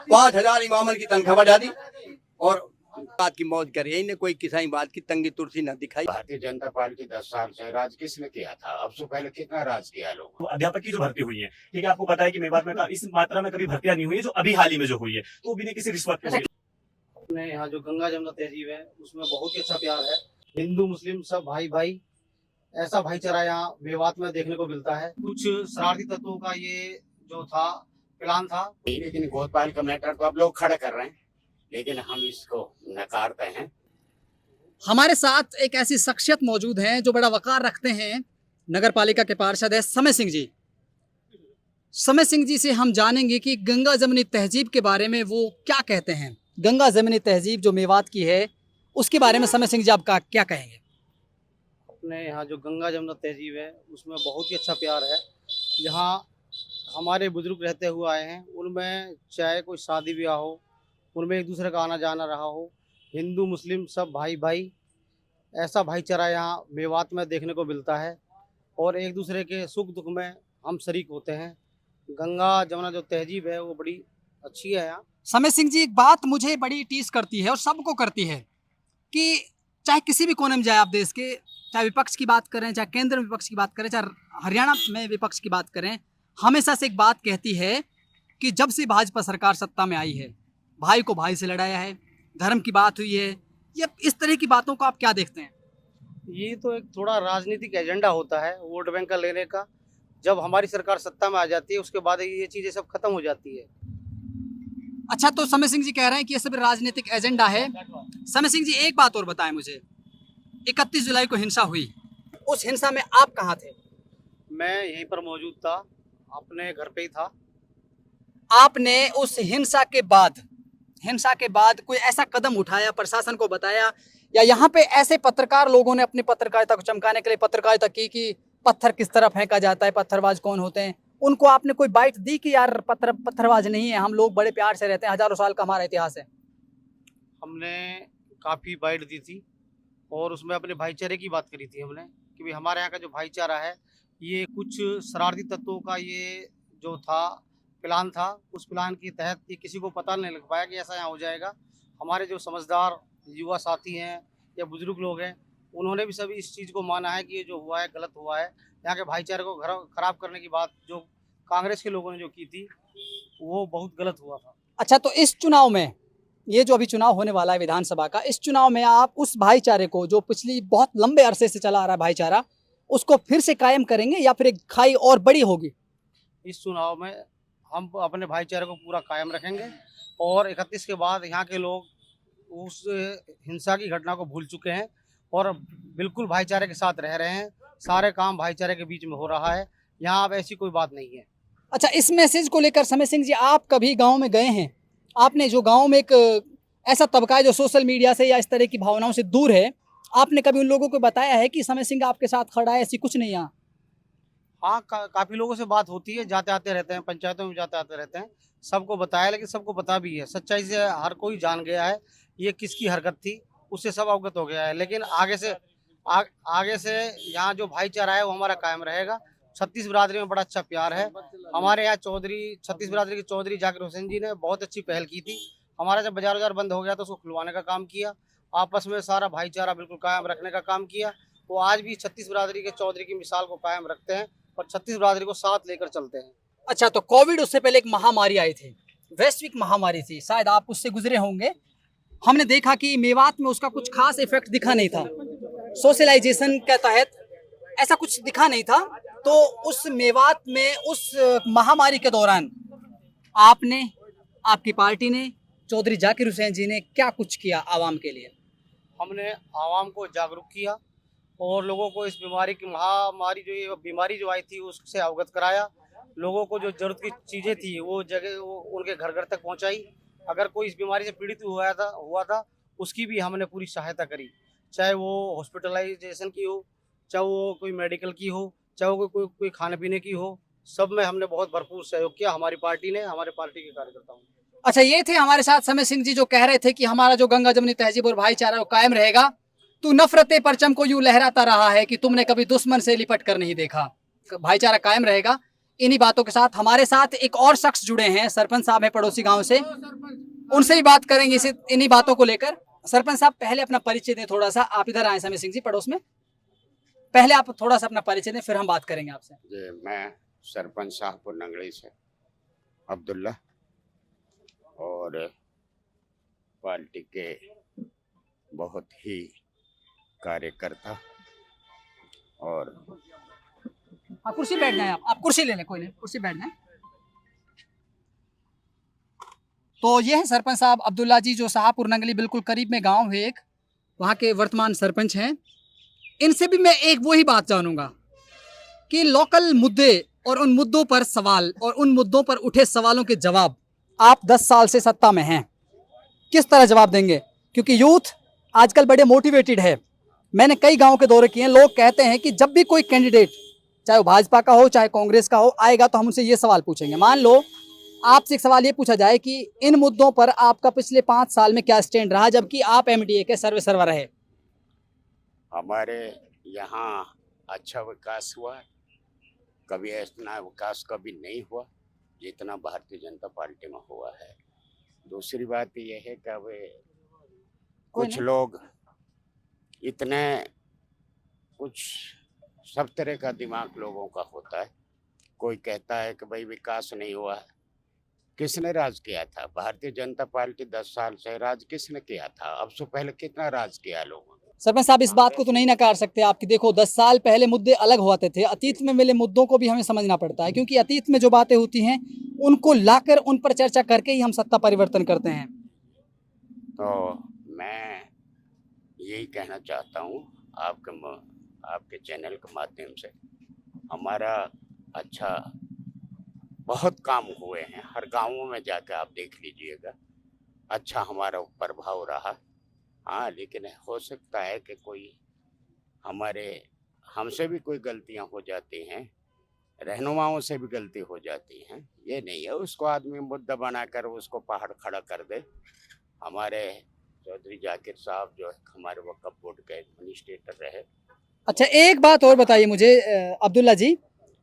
5,000 इमामन की तनख्वाह बढ़ा दी और बात की मौज कर यही ने कोई किसी बात की तंगी तुलसी न दिखाई। भारतीय जनता पार्टी 10 साल से राज किसने किया था? अब से पहले कितना राज किया लोग? अध्यापक की जो भर्ती हुई है, ठीक है, आपको पता है कि मेवात में इस मात्रा में कभी भर्तियां नहीं हुई है जो अभी हाल ही में जो हुई है, तो बिना किसी रिश्वत के हुई है। अपने यहाँ जो गंगा जमुना तहजीब है उसमें बहुत ही अच्छा प्यार है। हिंदू मुस्लिम सब भाई भाई, ऐसा भाईचारा यहाँ मेवात में देखने को मिलता है। कुछ शरारती तत्वों का ये जो था प्लान था, लेकिन गोपाल का मैटर तो अब लोग खड़ा कर रहे हैं, लेकिन हम इसको नकारते हैं। हमारे साथ एक ऐसी शख्सियत मौजूद हैं जो बड़ा वकार रखते हैं। नगर पालिका के पार्षद है समय सिंह जी। समय सिंह जी से हम जानेंगे कि गंगा जमुनी तहजीब के बारे में वो क्या कहते हैं। गंगा जमुनी तहजीब जो मेवात की है उसके बारे में समय सिंह जी आपका क्या कहेंगे? अपने यहाँ जो गंगा जमुना तहजीब है उसमें बहुत ही अच्छा प्यार है। यहाँ हमारे बुजुर्ग रहते हुए आए हैं, उनमें चाहे कोई शादी ब्याह हो, उनमें एक दूसरे का आना जाना रहा हो। हिंदू मुस्लिम सब भाई भाई, ऐसा भाईचारा यहाँ मेवात में देखने को मिलता है और एक दूसरे के सुख दुख में हम शरीक होते हैं। गंगा जमुना जो तहजीब है वो बड़ी अच्छी है यहाँ। समय सिंह जी, एक बात मुझे बड़ी टीस करती है और सबको करती है कि चाहे किसी भी कोने में जाए आप देश के, चाहे विपक्ष की बात करें, चाहे केंद्र में विपक्ष की बात करें, चाहे हरियाणा में विपक्ष की बात करें, हमेशा से एक बात कहती है कि जब से भाजपा सरकार सत्ता में आई है, भाई को भाई से लड़ाया है, धर्म की बात हुई है। ये इस तरह की बातों को आप क्या देखते हैं? ये तो एक थोड़ा राजनीतिक एजेंडा होता है वोट बैंक का लेने का। जब हमारी सरकार सत्ता में आ जाती है उसके बाद ये चीज़ें सब खत्म हो जाती है। अच्छा, तो समय सिंह जी कह रहे हैं कि ये सब राजनीतिक एजेंडा है। समय सिंह जी, एक बात और बताएं मुझे, 31 जुलाई को हिंसा हुई, उस हिंसा में आप कहाँ थे? मैं यहीं पर मौजूद था, अपने घर पे ही था। आपने उस हिंसा के बाद कोई ऐसा कदम उठाया, प्रशासन को बताया, या यहाँ पे ऐसे पत्रकार लोगों ने अपनी पत्रकारिता को चमकाने के लिए पत्रकारिता की कि पत्थर किस तरह फेंका जाता है, पत्थरबाज कौन होते हैं, उनको आपने कोई बाइट दी कि यार पत्थरबाज नहीं है, हम लोग बड़े प्यार से रहते हैं, हजारों साल का हमारा इतिहास है? हमने काफ़ी बाइट दी थी और उसमें अपने भाईचारे की बात करी थी हमने कि भाई हमारे यहाँ का जो भाईचारा है, ये कुछ शरारती तत्वों का ये जो था प्लान था, उस प्लान के तहत ये किसी को पता नहीं लग पाया कि ऐसा यहाँ हो जाएगा। हमारे जो समझदार युवा साथी हैं या बुजुर्ग लोग हैं, उन्होंने भी सभी इस चीज़ को माना है कि ये जो हुआ है गलत हुआ है। यहाँ के भाईचारे को खराब करने की बात जो कांग्रेस के लोगों ने जो की थी वो बहुत गलत हुआ था। अच्छा, तो इस चुनाव में, ये जो अभी चुनाव होने वाला है विधानसभा का, इस चुनाव में आप उस भाईचारे को जो पिछली बहुत लंबे अरसे से चला आ रहा है भाईचारा, उसको फिर से कायम करेंगे या फिर एक खाई और बड़ी होगी? इस चुनाव में हम अपने भाईचारे को पूरा कायम रखेंगे और 31 के बाद यहाँ के लोग उस हिंसा की घटना को भूल चुके हैं और बिल्कुल भाईचारे के साथ रह रहे हैं। सारे काम भाईचारे के बीच में हो रहा है, यहाँ अब ऐसी कोई बात नहीं है। अच्छा, इस मैसेज को लेकर समय सिंह जी, आप कभी गांव में गए हैं? आपने जो गांव में एक ऐसा तबका है जो सोशल मीडिया से या इस तरह की भावनाओं से दूर है, आपने कभी उन लोगों को बताया है कि समय सिंह आपके साथ खड़ा है, ऐसी कुछ नहीं यहाँ? हाँ, काफ़ी लोगों से बात होती है, जाते आते रहते हैं, पंचायतों में जाते आते रहते हैं, सबको बताया, लेकिन सबको पता भी है, सच्चाई से हर कोई जान गया है ये किसकी हरकत थी, उससे सब अवगत हो गया है। लेकिन आगे से यहाँ जो भाईचारा है वो हमारा कायम रहेगा। छत्तीस बिरादरी में बड़ा अच्छा प्यार है। हमारे यहाँ छत्तीस बिरादरी के चौधरी जाकिर हुसैन जी ने बहुत अच्छी पहल की थी। हमारा जब बाजार बंद हो गया तो उसको खुलवाने का काम किया, आपस में सारा भाईचारा बिल्कुल कायम रखने का काम किया। वो आज भी छत्तीस बिरादरी के चौधरी की मिसाल को कायम रखते हैं और छत्तीस बिरादरी को साथ लेकर चलते हैं। अच्छा, तो कोविड, उससे पहले एक महामारी आई थी, वैश्विक महामारी थी, शायद आप उससे गुजरे होंगे। हमने देखा कि मेवात में उसका कुछ खास इफेक्ट दिखा नहीं था, सोशलाइजेशन के तहत ऐसा कुछ दिखा नहीं था। तो उस मेवात में उस महामारी के दौरान आपने, आपकी पार्टी ने, चौधरी जाकिर हुसैन जी ने क्या कुछ किया आवाम के लिए? हमने आवाम को जागरूक किया और लोगों को इस बीमारी की महामारी जो ये बीमारी जो आई थी उससे अवगत कराया। लोगों को जो जरूरत की चीज़ें थी वो उनके घर घर तक पहुंचाई। अगर कोई इस बीमारी से पीड़ित हुआ था उसकी भी हमने पूरी सहायता करी, चाहे वो हॉस्पिटलाइजेशन की हो, चाहे वो कोई मेडिकल की हो, चाहे वो कोई खाने पीने की हो, सब में हमने बहुत भरपूर सहयोग किया हमारी पार्टी ने, हमारे पार्टी के कार्यकर्ताओं ने। अच्छा, ये थे हमारे साथ समय सिंह जी जो कह रहे थे कि हमारा जो गंगा जमुनी तहजीब और भाईचारा वो कायम रहेगा। तू नफरते परचम को यूं लहराता रहा है कि तुमने कभी दुश्मन से लिपट कर नहीं देखा। भाईचारा कायम रहेगा। इन्हीं बातों के साथ हमारे साथ एक और शख्स जुड़े हैं, सरपंच साहब है पड़ोसी गांव से, उनसे भी बात करेंगे इन्हीं बातों को लेकर। सरपंच साहब पहले अपना परिचय दें थोड़ा सा, आप इधर आए समय सिंह जी पड़ोस में, पहले आप थोड़ा सा अपना परिचय दें फिर हम बात करेंगे आपसे। जी, मैं सरपंच शाहपुर नंगड़ी से अब्दुल्ला, और पार्टी के बहुत ही कार्यकर्ता, और हाँ कुर्सी बैठ जाए, आप कुर्सी ले लें, कोई नहीं कुर्सी बैठ जाए। तो ये है सरपंच साहब अब्दुल्ला जी, जो शाहपुर नंगली बिल्कुल करीब में गांव है एक, वहाँ के वर्तमान सरपंच हैं। इनसे भी मैं एक वही बात जानूंगा कि लोकल मुद्दे और उन मुद्दों पर सवाल और उन मुद्दों पर उठे सवालों के जवाब, आप 10 साल से सत्ता में हैं, किस तरह जवाब देंगे? क्योंकि यूथ आजकल बड़े मोटिवेटेड है। मैंने कई गाँव के दौरे किए हैं, लोग कहते हैं कि जब भी कोई कैंडिडेट, चाहे वो भाजपा का हो चाहे कांग्रेस का हो, आएगा तो हम उनसे ये सवाल पूछेंगे। मान लो आपसे एक सवाल ये पूछा जाए कि इन मुद्दों पर आपका पिछले 5 साल में क्या स्टैंड रहा, जबकि आप एमडीए के सर्वे सर्वर रहे। हमारे यहाँ अच्छा विकास हुआ है, कभी इतना विकास कभी नहीं हुआ जितना भारतीय जनता पार्टी में हुआ है। दूसरी बात यह है कि वे कुछ लोग इतने, कुछ सब तरह का दिमाग लोगों का होता है। कोई कहता है कि भाई विकास नहीं हुआ है। किसने राज किया था? भारतीय जनता पार्टी 10 साल से राज किसने किया था? अब से पहले कितना राज किया लोगों ने? सरपंच साहब इस बात को तो नहीं नकार सकते आपकी, देखो 10 साल पहले मुद्दे अलग होते थे, अतीत में मिले मुद्दों को भी हमें समझना पड़ता है, क्योंकि अतीत में जो बातें होती हैं उनको लाकर उन पर चर्चा करके ही हम सत्ता परिवर्तन करते हैं। तो मैं यही कहना चाहता हूँ आपके चैनल के माध्यम से, हमारा अच्छा बहुत काम हुए हैं, हर गांवों में जाकर आप देख लीजिएगा, अच्छा हमारा प्रभाव रहा। हाँ, लेकिन हो सकता है कि कोई हमसे भी कोई गलतियां हो जाती हैं, रहनुमाओं से भी गलती हो जाती हैं। ये नहीं है उसको आदमी मुद्दा बनाकर उसको पहाड़ खड़ा कर दे। हमारे चौधरी जाकिर साहब जो है हमारे वक्फ बोर्ड के एडमिनिस्ट्रेटर रहे। अच्छा एक बात और बताइए मुझे अब्दुल्ला जी,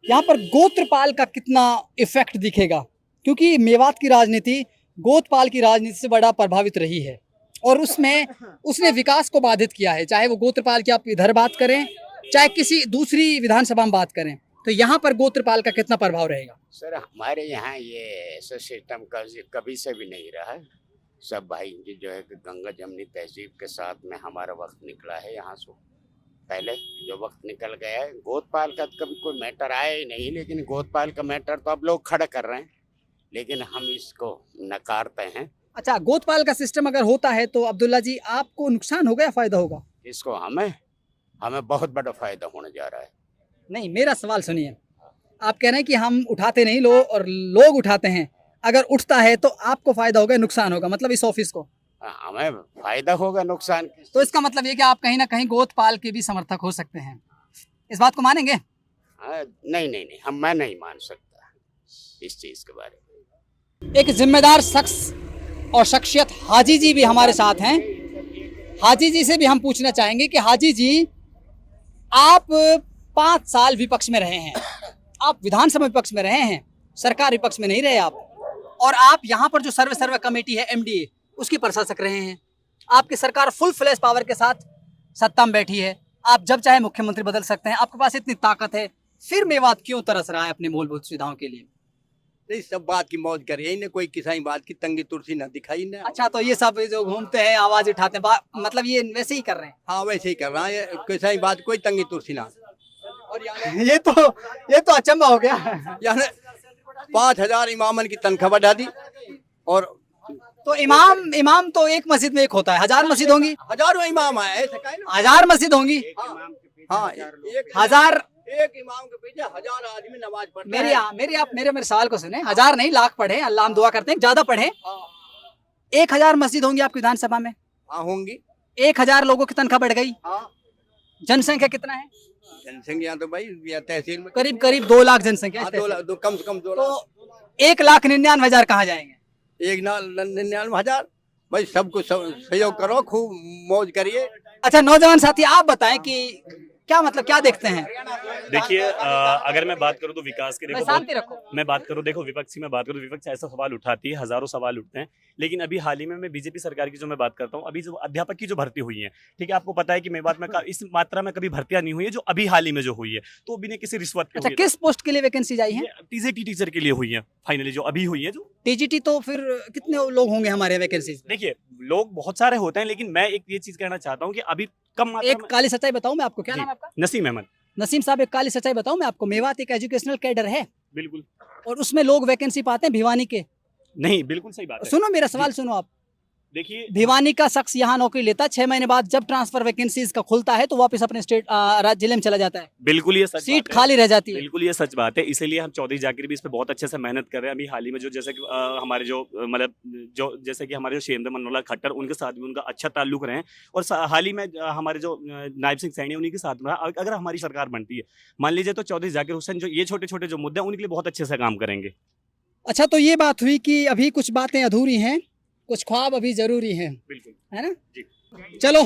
यहाँ पर गोत्रपाल का कितना इफेक्ट दिखेगा? क्योंकि मेवात की राजनीति गोत्रपाल की राजनीति से बड़ा प्रभावित रही है और उसने विकास को बाधित किया है, चाहे वो गोत्रपाल की आप इधर बात करें चाहे किसी दूसरी विधानसभा में बात करें, तो यहाँ पर गोत्रपाल का कितना प्रभाव रहेगा? सर हमारे यहाँ ये ऐसा सिस्टम कभी से भी नहीं रहा है। सब भाई जो है कि गंगा जमनी तहजीब के साथ में हमारा वक्त निकला है। यहाँ से पहले जो वक्त निकल गया है, गोत्रपाल का कभी कोई मैटर आया ही नहीं, लेकिन गोत्रपाल का मैटर तो अब लोग खड़ा कर रहे हैं, लेकिन हम इसको नकारते हैं। अच्छा, गोत्रपाल का सिस्टम अगर होता है तो अब्दुल्ला जी आपको नुकसान होगा या फायदा होगा? इसको हमें बहुत बड़ा फायदा होने जा रहा है। नहीं, मेरा सवाल सुनिए, आप कह रहे हैं कि हम उठाते नहीं लोग और लोग उठाते हैं, अगर उठता है तो आपको फायदा होगा नुकसान होगा, मतलब इस ऑफिस को? हमें फायदा होगा, नुकसान। तो इसका मतलब ये कि आप कहीं ना कहीं गोत्रपाल के भी समर्थक हो सकते हैं, इस बात को मानेंगे? नहीं, मैं नहीं मान सकता इस चीज के बारे में। एक जिम्मेदार शख्स और शख्सियत हाजी जी भी हमारे साथ हैं। हाजी जी से भी हम पूछना चाहेंगे कि हाजी जी, आप 5 साल विपक्ष में रहे हैं, आप विधानसभा विपक्ष में रहे हैं, सरकार विपक्ष में नहीं रहे आप, और आप यहाँ पर जो सर्वे कमेटी है एमडीए उसकी प्रशासक रहे हैं। आपकी सरकार फुल फ्लैश पावर के साथ सत्ता में बैठी है, आप जब चाहे मुख्यमंत्री बदल सकते हैं, आपके पास इतनी ताकत है, फिर मेवात क्यों तरस रहा है अपने मूलभूत सुविधाओं के लिए? इस सब बात की मौज करिए, इन्हें कोई किसी बात की तंगी तुलसी ना दिखाई ना। अच्छा, तो ये सब जो घूमते हैं आवाज उठाते हैं, मतलब ये वैसे ही कर रहे हैं? हाँ वैसे ही कर रहा है, किसी बात कोई तंगी तुलसी ना। और ये तो अचंभा हो गया। यानी 5000 इमामन की तनख्वाह बढ़ा दी, और तो इमाम तो एक मस्जिद में एक होता है, 1000 मस्जिद होंगी? हजारों इमाम है, 1000 मस्जिद होंगी। हाँ, एक इमाम के पीछे 1000 आदमी नमाज पढ़ते हैं। मेरे सवाल को सुने, 1000 नहीं लाख पढ़े, अल्लाह हम दुआ करते हैं ज्यादा पढ़े। 1000 मस्जिद होंगी आपकी विधानसभा में? हाँ होंगी। 1000 लोगों की तनख्वाह बढ़ गई। हाँ। जनसंख्या कितना है? जनसंख्या तो भाई तहसील में करीब 2 लाख जनसंख्या। कम से कम 2 लाख। तो 1,99,000 कहाँ जाएंगे? 1,99,000 भाई, सबको सहयोग करो, खूब मौज करिए। अच्छा नौजवान साथी, आप बताएं कि क्या मतलब क्या देखते हैं? देखिए अगर मैं बात करूं तो विकास के मैं देखो शांति रखो। मैं बात करूं, देखो विपक्ष की मैं बात करूं, विपक्ष ऐसा सवाल उठाती है, हजारों सवाल उठते हैं, लेकिन अभी हाल ही में मैं बीजेपी सरकार की जो मैं बात करता हूं, अभी जो अध्यापक की जो भर्ती हुई है, ठीक है, आपको पता है कि मेवात में इस मात्रा में कभी भर्तियां नहीं हुई है जो अभी हाल ही में जो हुई है, तो बिना किसी रिश्वत के अच्छा, हुई है। किस पोस्ट के लिए वैकेंसी आई है? टीजीटी टीचर के लिए हुई है फाइनली, जो अभी हुई है। जो टीजीटी तो फिर कितने लोग होंगे हमारे वैकेंसी? देखिए लोग बहुत सारे होते हैं, लेकिन मैं एक ये चीज कहना चाहता हूँ कि अभी कम मात्रा एक में। काली सच्चाई बताऊं मैं आपको, क्या जी। नाम है आपका? नसीम अहमद। नसीम साहब, एक काली सच्चाई बताऊं मैं आपको, मेवात एक एजुकेशनल कैडर है बिल्कुल और उसमें लोग वैकेंसी पाते हैं भिवानी के। नहीं, बिल्कुल सही बात है। सुनो मेरा सवाल सुनो आप। देखिए भिवानी का शख्स यहाँ नौकरी लेता है, 6 महीने बाद जब ट्रांसफर वैकेंसीज का खुलता है तो वापस अपने स्टेट जिले में चला जाता है, बिल्कुल ये सच सीट बात है। खाली रह जाती है। बिल्कुल ये सच बात है, इसीलिए हम चौधरी जाकिर भी इस पे बहुत अच्छे से मेहनत कर रहे हैं। अभी हाल ही में जो जैसे कि हमारे जो मतलब जो जैसे कि हमारे जो शेरेंद्र मनोला खट्टर, उनके साथ भी उनका अच्छा ताल्लुक रहे, और हाल ही में हमारे जो नायब सिंह सैनी उन्हीं के साथ रहा। अगर हमारी सरकार बनती है, मान लीजिए, तो चौधरी जाकिर हुसैन जो ये छोटे छोटे जो मुद्दे हैं उनके लिए बहुत अच्छे से काम करेंगे। अच्छा, तो ये बात हुई कि अभी कुछ बातें अधूरी हैं, कुछ ख्वाब अभी जरूरी हैं, बिल्कुल है ना? जी। चलो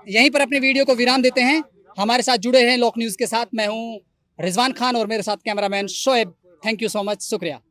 यहीं पर अपने वीडियो को विराम देते हैं। हमारे साथ जुड़े हैं लोक न्यूज के साथ, मैं हूं रिजवान खान और मेरे साथ cameraman Shoaib. Thank you so much, शुक्रिया।